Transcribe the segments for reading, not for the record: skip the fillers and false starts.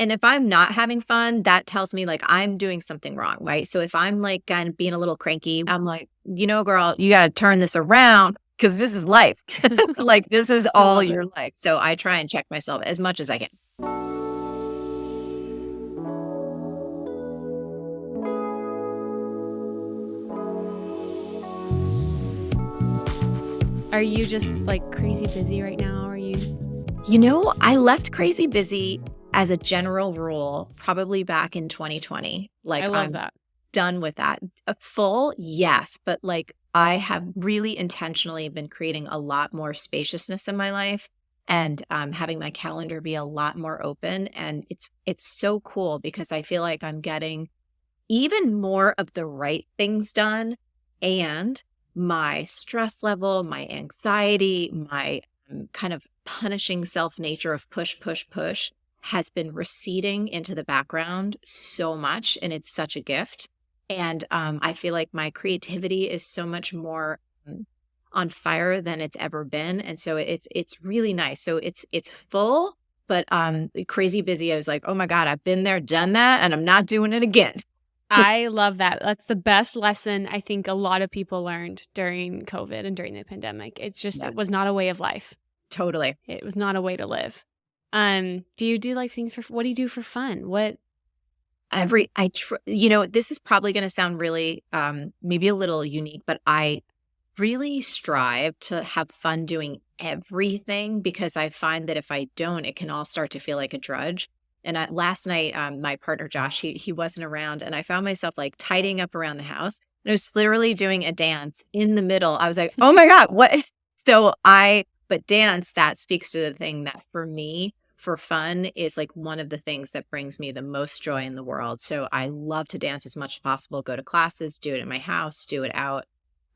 And if I'm not having fun, that tells me like I'm doing something wrong, right? So if I'm like kind of being a little cranky, I'm like, girl, you got to turn this around because this is life. Like this is I all love it. your life. So I try and check myself as much as I can. Are you just like crazy busy right now? Are you? I left crazy busy as a general rule probably back in 2020. Like I love I'm that. done with that. A full, yes, but like I have really intentionally been creating a lot more spaciousness in my life and having my calendar be a lot more open. And it's so cool because I feel like I'm getting even more of the right things done, and my stress level, my anxiety, my kind of punishing self nature of push, push, push has been receding into the background so much. And it's such a gift. And I feel like my creativity is so much more on fire than it's ever been. And so it's really nice. So it's full, but crazy busy. I was like, oh my God, I've been there, done that, and I'm not doing it again. I love that. That's the best lesson I think a lot of people learned during COVID and during the pandemic. It's just, it Yes, was not a way of life. totally. It was not a way to live. Do you do like things what do you do for fun? What? This is probably going to sound really, maybe a little unique, but I really strive to have fun doing everything because I find that if I don't, it can all start to feel like a drudge. And last night, my partner Josh, he wasn't around, and I found myself like tidying up around the house. And I was literally doing a dance in the middle. I was like, oh my God, what? But dance, that speaks to the thing that for me, for fun, is like one of the things that brings me the most joy in the world. So I love to dance as much as possible, go to classes, do it in my house, do it out.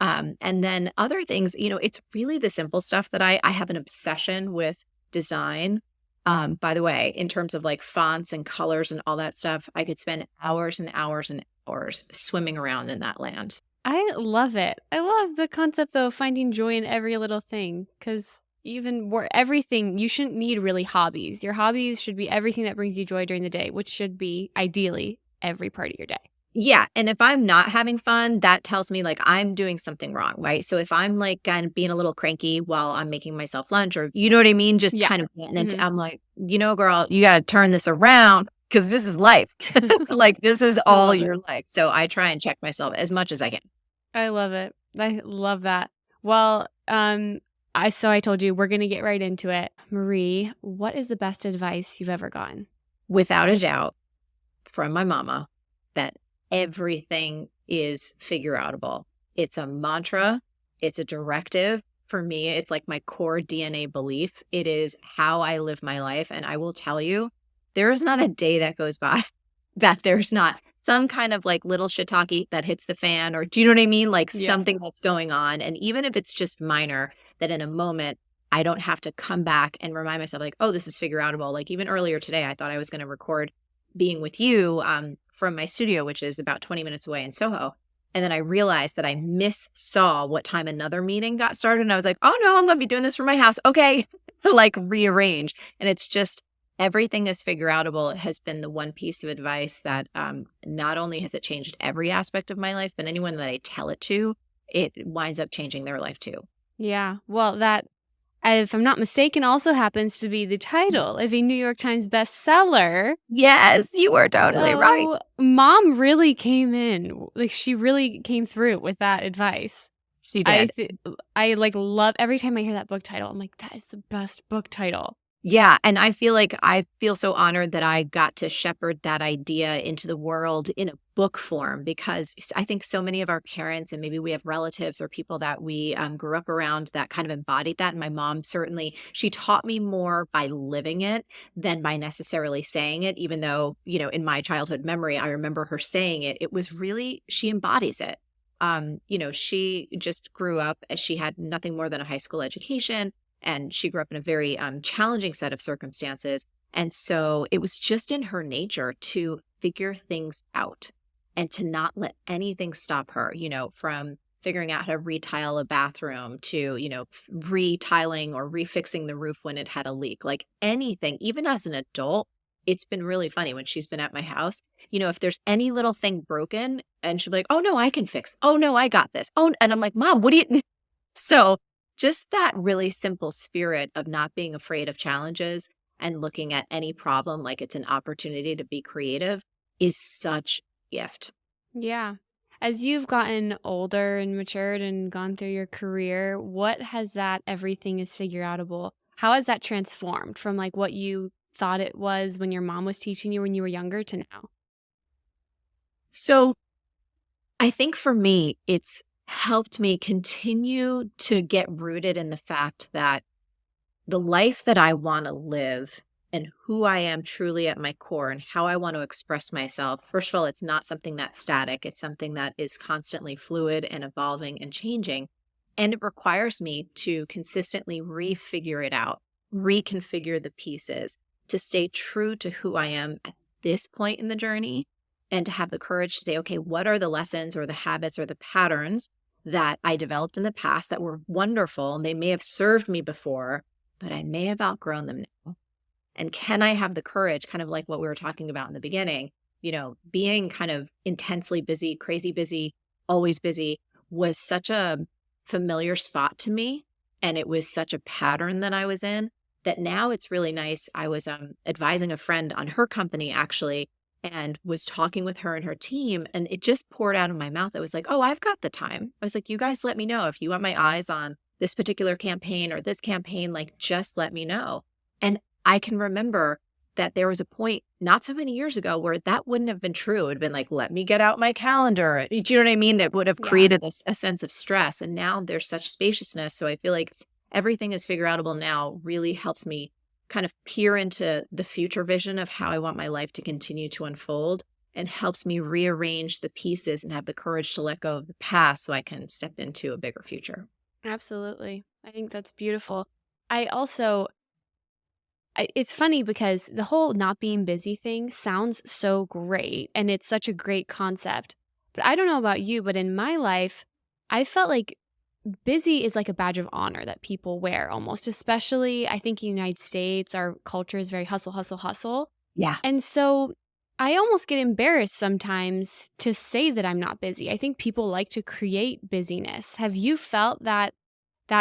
And then other things, it's really the simple stuff that I have an obsession with design. By the way, in terms of like fonts and colors and all that stuff, I could spend hours and hours and hours swimming around in that land. I love it. I love the concept though of finding joy in every little thing, because even more everything, you shouldn't need really hobbies. Your hobbies should be everything that brings you joy during the day, which should be ideally every part of your day. Yeah. And if I'm not having fun, that tells me like I'm doing something wrong, right? So if I'm like kind of being a little cranky while I'm making myself lunch, or you know what I mean? Just Yeah. kind of getting into, Hmm. I'm like, girl, you got to turn this around because this is life. Like this is I all love it. your life. So I try and check myself as much as I can. I love it. I love that. Well, I told you we're gonna get right into it. Marie, what is the best advice you've ever gotten? Without a doubt, from my mama, that everything is figureoutable. It's a mantra, it's a directive. For me, it's like my core DNA belief. It is how I live my life. And I will tell you, there is not a day that goes by that there's not some kind of like little shiitake that hits the fan, or do you know what I mean? Like Yeah. something that's going on. And even if it's just minor, that in a moment, I don't have to come back and remind myself, like, oh, this is figureoutable. Like even earlier today, I thought I was going to record being with you from my studio, which is about 20 minutes away in Soho. And then I realized that I missaw what time another meeting got started. And I was like, oh no, I'm going to be doing this from my house. Okay. Like rearrange. And it's just everything is figureoutable has been the one piece of advice that not only has it changed every aspect of my life, but anyone that I tell it to, it winds up changing their life too. Yeah. Well, that, if I'm not mistaken, also happens to be the title of a New York Times bestseller. Yes, you were totally right. So mom really came in, like she really came through with that advice. She I did. th- I like love every time I hear that book title. I'm like, that is the best book title. Yeah. And I feel so honored that I got to shepherd that idea into the world in a book form, because I think so many of our parents, and maybe we have relatives or people that we grew up around that kind of embodied that. And my mom certainly, she taught me more by living it than by necessarily saying it, even though, in my childhood memory, I remember her saying it. It was really, she embodies it. She just grew up as she had nothing more than a high school education. And she grew up in a very challenging set of circumstances. And so it was just in her nature to figure things out and to not let anything stop her, from figuring out how to retile a bathroom to, retiling or refixing the roof when it had a leak, like anything, even as an adult. it's been really funny when she's been at my house. If there's any little thing broken and she'll be like, "Oh no, I can fix. Oh no, I got this." Oh, and I'm like, "Mom, what do you?" So just that really simple spirit of not being afraid of challenges and looking at any problem like it's an opportunity to be creative is such a gift. Yeah. As you've gotten older and matured and gone through your career, what has that everything is figureoutable? How has that transformed from like what you thought it was when your mom was teaching you when you were younger to now? So I think for me, it's helped me continue to get rooted in the fact that the life that I want to live and who I am truly at my core and how I want to express myself, first of all, it's not something that's static. It's something that is constantly fluid and evolving and changing. And it requires me to consistently refigure it out, reconfigure the pieces to stay true to who I am at this point in the journey and to have the courage to say, okay, what are the lessons or the habits or the patterns that I developed in the past that were wonderful and they may have served me before, but I may have outgrown them now. And can I have the courage, kind of like what we were talking about in the beginning, being kind of intensely busy, crazy busy, always busy was such a familiar spot to me. And it was such a pattern that I was in that now it's really nice. I was advising a friend on her company actually and was talking with her and her team. And it just poured out of my mouth. I was like, oh, I've got the time. I was like, you guys let me know if you want my eyes on this particular campaign or this campaign, like just let me know. And I can remember that there was a point not so many years ago where that wouldn't have been true. It would have been like, let me get out my calendar. Do you know what I mean? It would have Yeah. created a sense of stress. And now there's such spaciousness. So I feel like everything is figureoutable now really helps me kind of peer into the future vision of how I want my life to continue to unfold and helps me rearrange the pieces and have the courage to let go of the past so I can step into a bigger future. Absolutely. I think that's beautiful. I also it's funny because the whole not being busy thing sounds so great and it's such a great concept. But I don't know about you, but in my life, I felt like busy is like a badge of honor that people wear almost, especially I think in the United States, our culture is very hustle, hustle, hustle. Yeah. And so I almost get embarrassed sometimes to say that I'm not busy. I think people like to create busyness. Have you felt that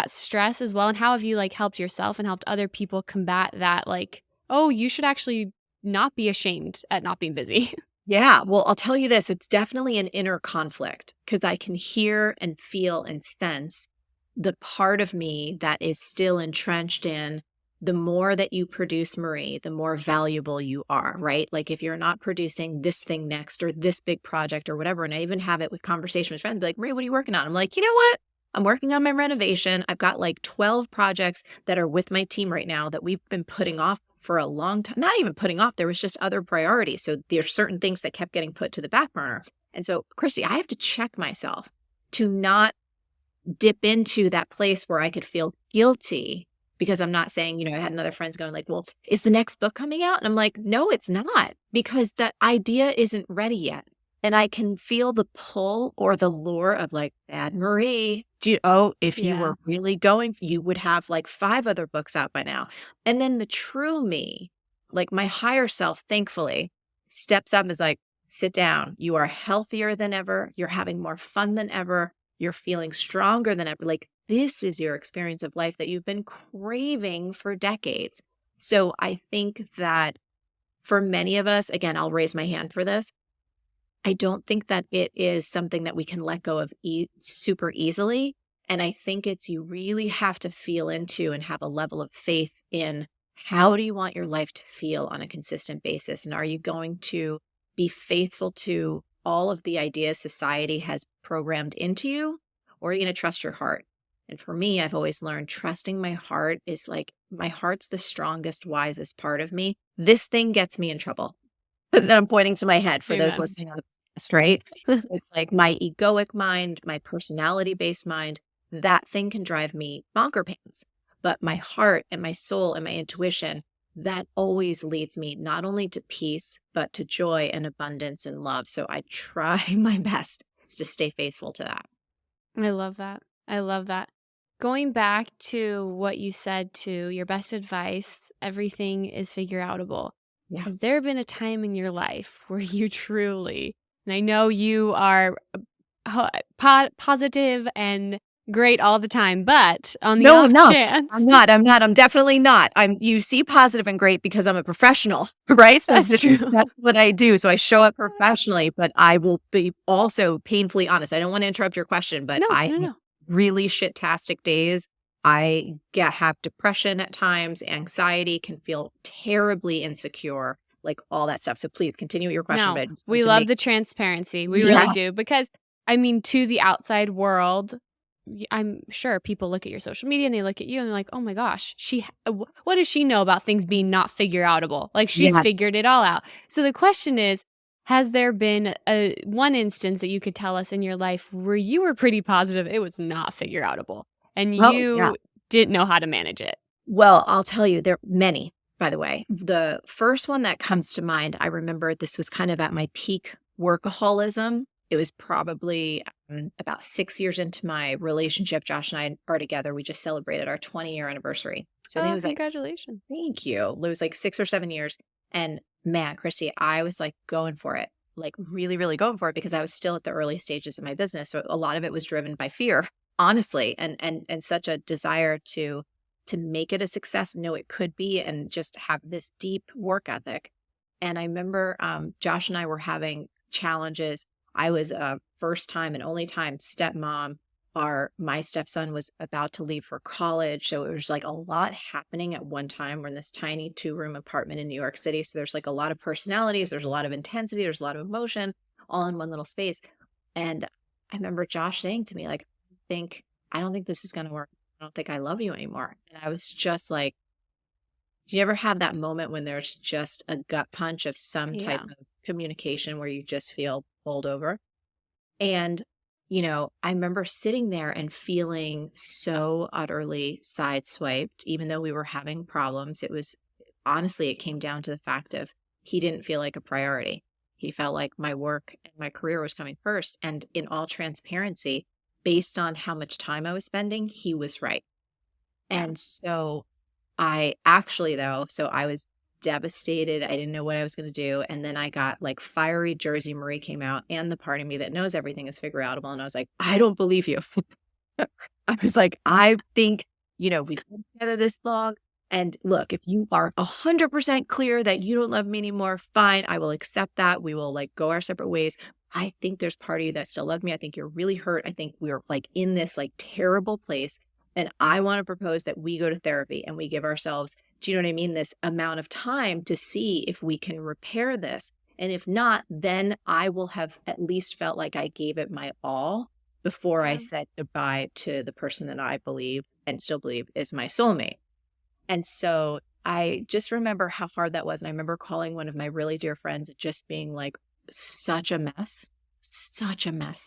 stress as well? And how have you like helped yourself and helped other people combat that like, oh, you should actually not be ashamed at not being busy? Yeah. Well, I'll tell you this, it's definitely an inner conflict because I can hear and feel and sense the part of me that is still entrenched in the more that you produce, Marie, the more valuable you are, right? Like if you're not producing this thing next or this big project or whatever, and I even have it with conversation with friends, be like, Marie, what are you working on? I'm like, you know what? I'm working on my renovation. I've got like 12 projects that are with my team right now that we've been putting off for a long time. Not even putting off, there was just other priorities. So there's certain things that kept getting put to the back burner. And so, Christy, I have to check myself to not dip into that place where I could feel guilty because I'm not saying, I had another friends going like, well, is the next book coming out? And I'm like, no, it's not because the idea isn't ready yet. And I can feel the pull or the lure of like, Bad Marie, if you Yeah. were really going, you would have like 5 other books out by now. And then the true me, like my higher self, thankfully, steps up and is like, sit down. You are healthier than ever. You're having more fun than ever. You're feeling stronger than ever. Like this is your experience of life that you've been craving for decades. So I think that for many of us, again, I'll raise my hand for this. I don't think that it is something that we can let go of super easily. And I think it's you really have to feel into and have a level of faith in how do you want your life to feel on a consistent basis? And are you going to be faithful to all of the ideas society has programmed into you? Or are you going to trust your heart? And for me, I've always learned trusting my heart is like my heart's the strongest, wisest part of me. This thing gets me in trouble. That I'm pointing to my head for those Amen. listening on the podcast, right? It's like my egoic mind, my personality-based mind, that thing can drive me bonker pants. But my heart and my soul and my intuition, that always leads me not only to peace, but to joy and abundance and love. So I try my best to stay faithful to that. I love that. I love that. Going back to what you said to your best advice, everything is figure outable. Yeah. Has there been a time in your life where you truly, and I know you are positive and great all the time, but on the No, I'm off not. chance, I'm definitely not. You see positive and great because I'm a professional, right? So that's true. that's what I do. So I show up professionally, but I will be also painfully honest. I don't want to interrupt your question, but No, I no, have no. really shit-tastic days. Have depression at times, anxiety, can feel terribly insecure, like all that stuff. So please continue with your question, No, but I just want we to love make the transparency. We really yeah. do because I mean, to the outside world, I'm sure people look at your social media and they look at you and they're like, "Oh my gosh, what does she know about things being not figure-outable? Like she's Yes. figured it all out." So the question is, has there been a one instance that you could tell us in your life where you were pretty positive it was not figure-outable and Oh, yeah. you didn't know how to manage it? Well, I'll tell you, there are many, by the way. The first one that comes to mind, I remember this was kind of at my peak workaholism. It was probably about 6 years into my relationship. Josh and I are together. We just celebrated our 20-year anniversary. So I think it Oh, was like, congratulations. thank you. It was like 6 or 7 years. And man, Christy, I was like going for it, like really, really going for it because I was still at the early stages of my business. So a lot of it was driven by fear, honestly, and such a desire to make it a success, know it could be, and just have this deep work ethic. And I remember Josh and I were having challenges. I was a first time and only time stepmom. My stepson was about to leave for college. So it was like a lot happening at one time. We're in this tiny 2-room apartment in New York City. So there's like a lot of personalities, there's a lot of intensity, there's a lot of emotion all in one little space. And I remember Josh saying to me, like, I don't think this is going to work. I don't think I love you anymore. And I was just like, do you ever have that moment when there's just a gut punch of some type Yeah. of communication where you just feel bowled over? And, I remember sitting there and feeling so utterly sideswiped, even though we were having problems. It was honestly, it came down to the fact of he didn't feel like a priority. He felt like my work and my career was coming first. And in all transparency, based on how much time I was spending, he was right. Yeah. And so I actually, though, so I was devastated. I didn't know what I was going to do. And then I got like fiery Jersey Marie came out and the part of me that knows everything is figureoutable. And I was like, I don't believe you. I was like, I think, we've been together this long. And look, if you are 100% clear that you don't love me anymore, fine. I will accept that. We will like go our separate ways. I think there's part of you that still loves me. I think you're really hurt. I think we're like in this like terrible place. And I want to propose that we go to therapy and we give ourselves, do you know what I mean? This amount of time to see if we can repair this. And if not, then I will have at least felt like I gave it my all before I Yeah. said goodbye to the person that I believe and still believe is my soulmate. And so I just remember how hard that was. And I remember calling one of my really dear friends and just being like, such a mess,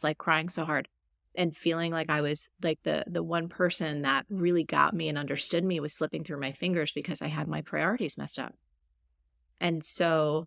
like crying so hard and feeling like I was like the one person that really got me and understood me was slipping through my fingers because I had my priorities messed up. And so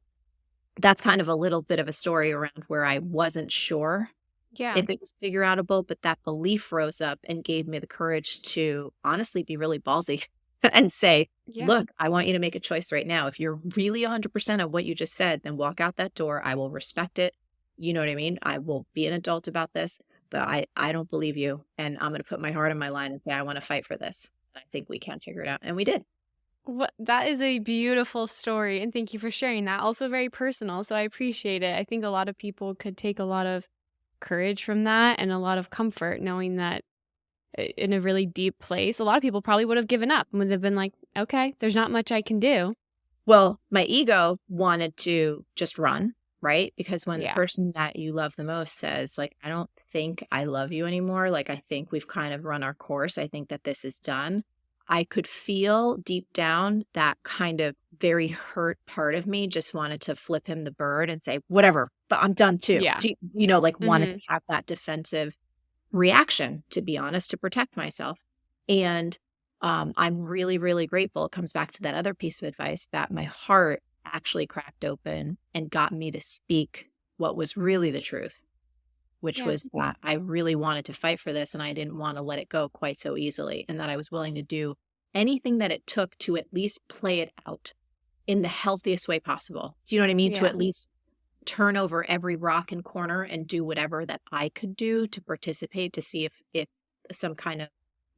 that's kind of a little bit of a story around where I wasn't sure Yeah. if it was figure outable, but that belief rose up and gave me the courage to honestly be really ballsy and say, Yeah. look, I want you to make a choice right now. If you're really 100% of what you just said, then walk out that door. I will respect it. You know what I mean? I will be an adult about this, but I don't believe you. And I'm going to put my heart on my line and say, I want to fight for this. I think we can figure it out. And we did. What that is a beautiful story, and thank you for sharing that. Also very personal, so I appreciate it. I think a lot of people could take a lot of courage from that and a lot of comfort knowing that in a really deep place, a lot of people probably would have given up and would have been like, "Okay, there's not much I can do." Well, my ego wanted to just run, right? Because when the Yeah. person that you love the most says, like, I don't think I love you anymore, like, I think we've kind of run our course. I think that this is done. I could feel deep down that kind of very hurt part of me just wanted to flip him the bird and say, whatever, but I'm done too. Yeah. Like wanted to Mhm. have that defensive reaction, to be honest, to protect myself. And I'm really, really grateful. It comes back to that other piece of advice that my heart actually cracked open and got me to speak what was really the truth, which Yeah. was that I really wanted to fight for this and I didn't want to let it go quite so easily. And that I was willing to do anything that it took to at least play it out in the healthiest way possible. Do you know what I mean? To Yeah. at least turn over every rock and corner and do whatever that I could do to participate to see if some kind of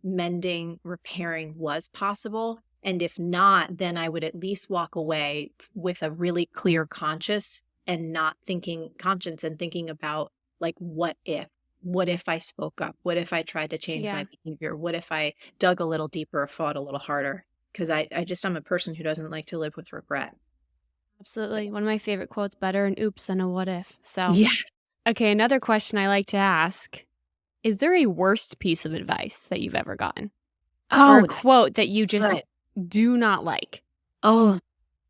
mending, repairing was possible. And if not, then I would at least walk away with a really clear conscience and not thinking conscience and thinking about like, what if? What if I spoke up? What if I tried to change Yeah. my behavior? What if I dug a little deeper or fought a little harder? Because I'm a person who doesn't like to live with regret. So, Absolutely. One of my favorite quotes, better an oops than a what if. So, yeah. okay, another question I like to ask. Is there a worst piece of advice that you've ever gotten? Or a Oh, that's quote that you good. just do not like? Oh,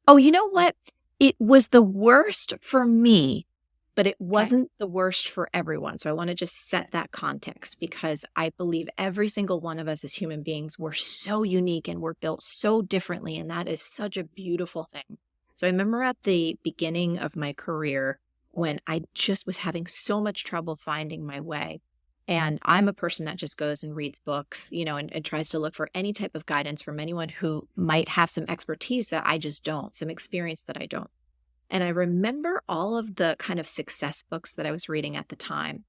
oh, you know what? It was the worst for me, but it Okay. wasn't the worst for everyone. So I want to just set that context because I believe every single one of us as human beings, we're so unique and we're built so differently. And that is such a beautiful thing. So I remember at the beginning of my career when I just was having so much trouble finding my way. And I'm a person that just goes and reads books, and tries to look for any type of guidance from anyone who might have some expertise that I just don't, some experience that I don't. And I remember all of the kind of success books that I was reading at the time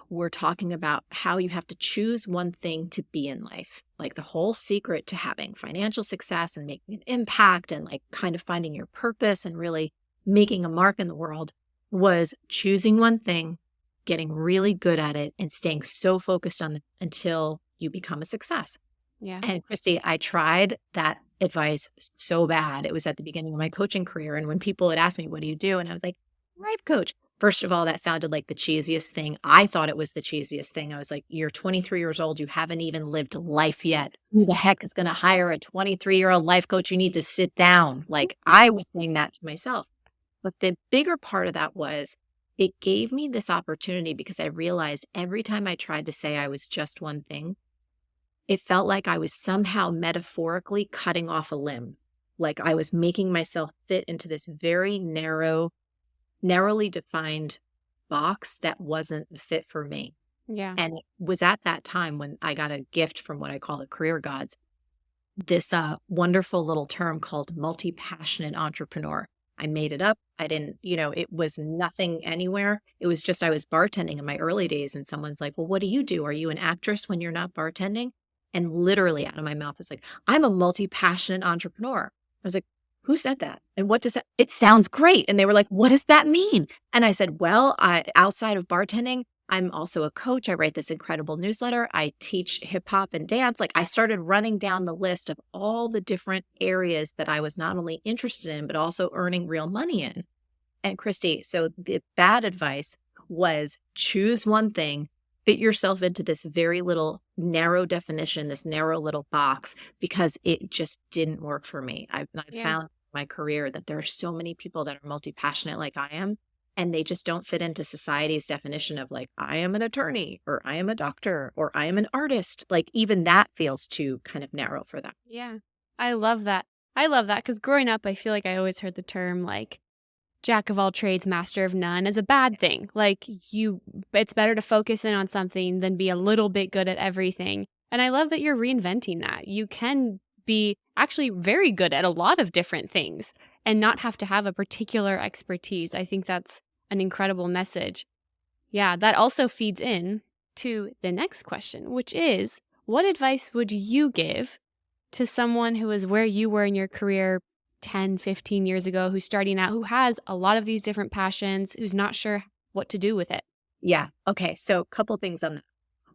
were talking about how you have to choose one thing to be in life. Like the whole secret to having financial success and making an impact and like kind of finding your purpose and really making a mark in the world was choosing one thing, getting really good at it, and staying so focused on it until you become a success. Yeah. And Christy, I tried that advice so bad. It was at the beginning of my coaching career. And when people would ask me, what do you do? And I was like, life coach. First of all, that sounded like the cheesiest thing. I thought it was the cheesiest thing. I was like, you're 23 years old. You haven't even lived life yet. Who the heck is going to hire a 23-year-old life coach? You need to sit down. Like I was saying that to myself. But the bigger part of that was it gave me this opportunity because I realized every time I tried to say I was just one thing, it felt like I was somehow metaphorically cutting off a limb. Like I was making myself fit into this very narrowly defined box that wasn't fit for me. Yeah. And it was at that time when I got a gift from what I call the career gods, this wonderful little term called multi-passionate entrepreneur. I made it up. I didn't, it was nothing anywhere. It was just I was bartending in my early days and someone's like, well, what do you do? Are you an actress when you're not bartending? And literally out of my mouth was like, I'm a multi-passionate entrepreneur. I was like, who said that? And what does that? It sounds great. And they were like, what does that mean? And I said, well, outside of bartending, I'm also a coach. I write this incredible newsletter. I teach hip hop and dance. Like I started running down the list of all the different areas that I was not only interested in, but also earning real money in. And Christy, so the bad advice was choose one thing, fit yourself into this very little narrow definition, this narrow little box, because it just didn't work for me. I've Yeah. found in my career that there are so many people that are multi-passionate like I am, and they just don't fit into society's definition of like, I am an attorney, or I am a doctor, or I am an artist. Like even that feels too kind of narrow for them. Yeah. I love that. I love that because growing up, I feel like I always heard the term like jack of all trades, master of none as a bad Yes. thing. Like it's better to focus in on something than be a little bit good at everything. And I love that you're reinventing that. You can be actually very good at a lot of different things and not have to have a particular expertise. I think that's an incredible message. Yeah, that also feeds in to the next question, which is what advice would you give to someone who is where you were in your career 10, 15 years ago, who's starting out, who has a lot of these different passions, who's not sure what to do with it? Yeah. Okay. So a couple things on that.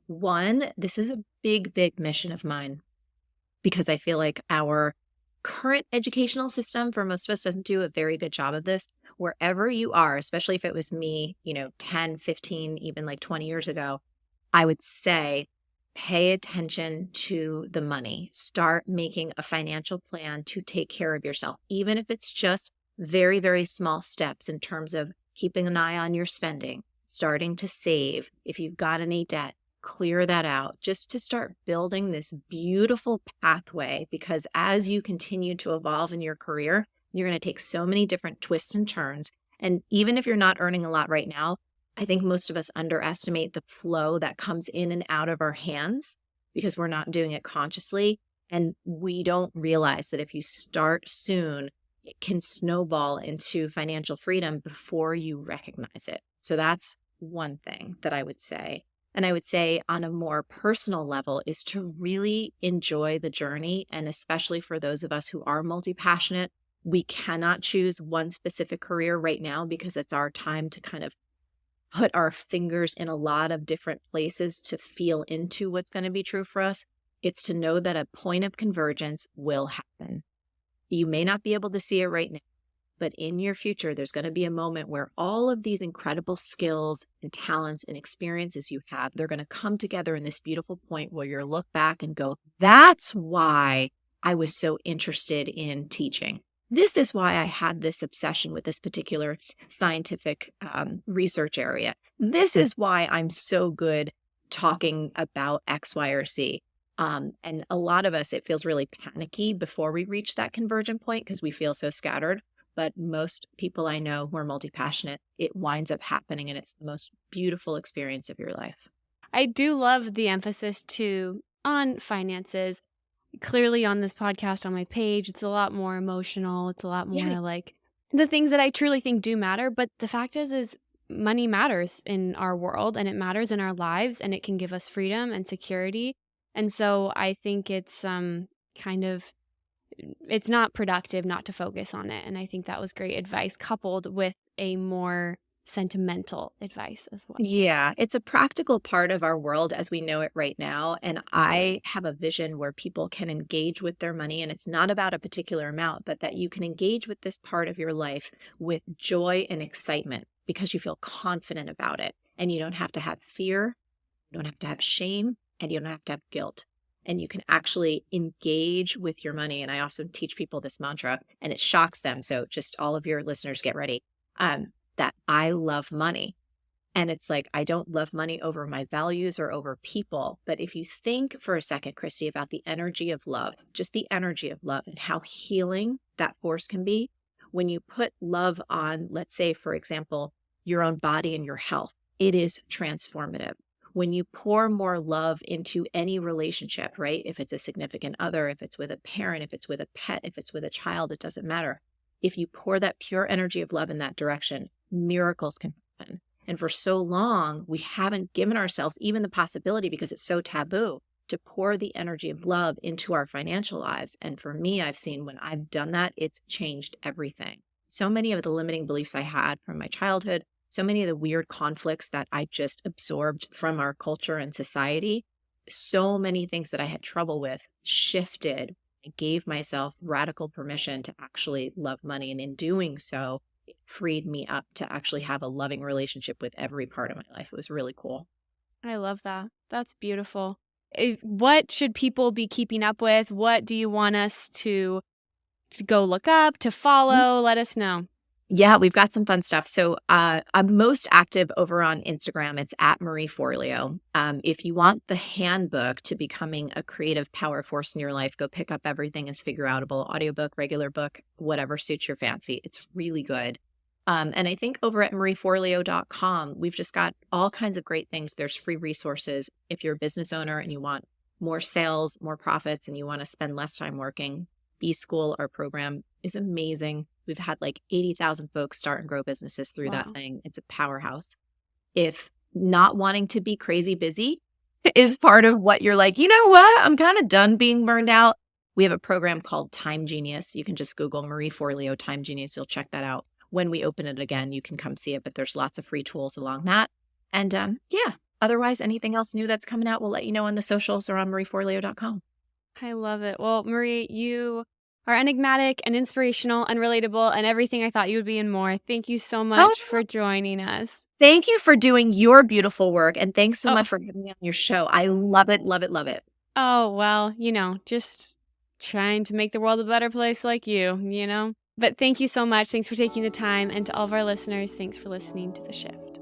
One, this is a big, big mission of mine because I feel like our current educational system for most of us doesn't do a very good job of this. Wherever you are, especially if it was me, 10, 15, even like 20 years ago, I would say pay attention to the money. Start making a financial plan to take care of yourself, even if it's just very, very small steps in terms of keeping an eye on your spending, starting to save. If you've got any debt, clear that out just to start building this beautiful pathway. Because as you continue to evolve in your career, you're going to take so many different twists and turns. And even if you're not earning a lot right now, I think most of us underestimate the flow that comes in and out of our hands because we're not doing it consciously. And we don't realize that if you start soon, it can snowball into financial freedom before you recognize it. So that's one thing that I would say. And I would say on a more personal level is to really enjoy the journey. And especially for those of us who are multi-passionate, we cannot choose one specific career right now because it's our time to kind of put our fingers in a lot of different places to feel into what's going to be true for us. It's to know that a point of convergence will happen. You may not be able to see it right now, but in your future, there's going to be a moment where all of these incredible skills and talents and experiences you have, they're going to come together in this beautiful point where you'll look back and go, that's why I was so interested in teaching. This is why I had this obsession with this particular scientific research area. This is why I'm so good talking about X, Y, or Z. And a lot of us, it feels really panicky before we reach that convergent point because we feel so scattered. But most people I know who are multi-passionate, it winds up happening and it's the most beautiful experience of your life. I do love the emphasis too on finances. Clearly on this podcast, on my page, it's a lot more emotional. It's a lot Yeah. more like the things that I truly think do matter. But the fact is money matters in our world and it matters in our lives and it can give us freedom and security. And so I think it's kind of, it's not productive not to focus on it. And I think that was great advice coupled with a more sentimental advice as well. Yeah, it's a practical part of our world as we know it right now. And I have a vision where people can engage with their money. And it's not about a particular amount, but that you can engage with this part of your life with joy and excitement because you feel confident about it. And you don't have to have fear, you don't have to have shame, and you don't have to have guilt. And you can actually engage with your money. And I also teach people this mantra and it shocks them. So just all of your listeners get ready. That I love money. And it's like, I don't love money over my values or over people. But if you think for a second, Christy, about the energy of love, just the energy of love and how healing that force can be when you put love on, let's say, for example, your own body and your health, it is transformative. When you pour more love into any relationship, right? If it's a significant other, if it's with a parent, if it's with a pet, if it's with a child, it doesn't matter. If you pour that pure energy of love in that direction, miracles can happen. And for so long, we haven't given ourselves even the possibility because it's so taboo to pour the energy of love into our financial lives. And for me, I've seen when I've done that, it's changed everything. So many of the limiting beliefs I had from my childhood, so many of the weird conflicts that I just absorbed from our culture and society, so many things that I had trouble with shifted. I gave myself radical permission to actually love money. And in doing so, it freed me up to actually have a loving relationship with every part of my life. It was really cool. I love that. That's beautiful. What should people be keeping up with? What do you want us to go look up, to follow? Let us know. Yeah, we've got some fun stuff. So I'm most active over on Instagram. It's at Marie Forleo. If you want the handbook to becoming a creative power force in your life, go pick up everything as Figureoutable, audiobook, regular book, whatever suits your fancy. It's really good. And I think over at marieforleo.com, we've just got all kinds of great things. There's free resources. If you're a business owner and you want more sales, more profits, and you want to spend less time working, B-School, our program, is amazing. We've had like 80,000 folks start and grow businesses through that thing. It's a powerhouse. If not wanting to be crazy busy is part of what you're like, you know what? I'm kind of done being burned out. We have a program called Time Genius. You can just Google Marie Forleo Time Genius. You'll check that out. When we open it again, you can come see it, but there's lots of free tools along that. And yeah, otherwise, anything else new that's coming out, we'll let you know on the socials or on marieforleo.com. I love it. Well, Marie, you are enigmatic and inspirational and relatable and everything I thought you would be and more. Thank you so much for joining us. Thank you for doing your beautiful work. And thanks so much for having me on your show. I love it, love it, love it. Oh, well, just trying to make the world a better place like you. But thank you so much. Thanks for taking the time. And to all of our listeners, thanks for listening to The Shift.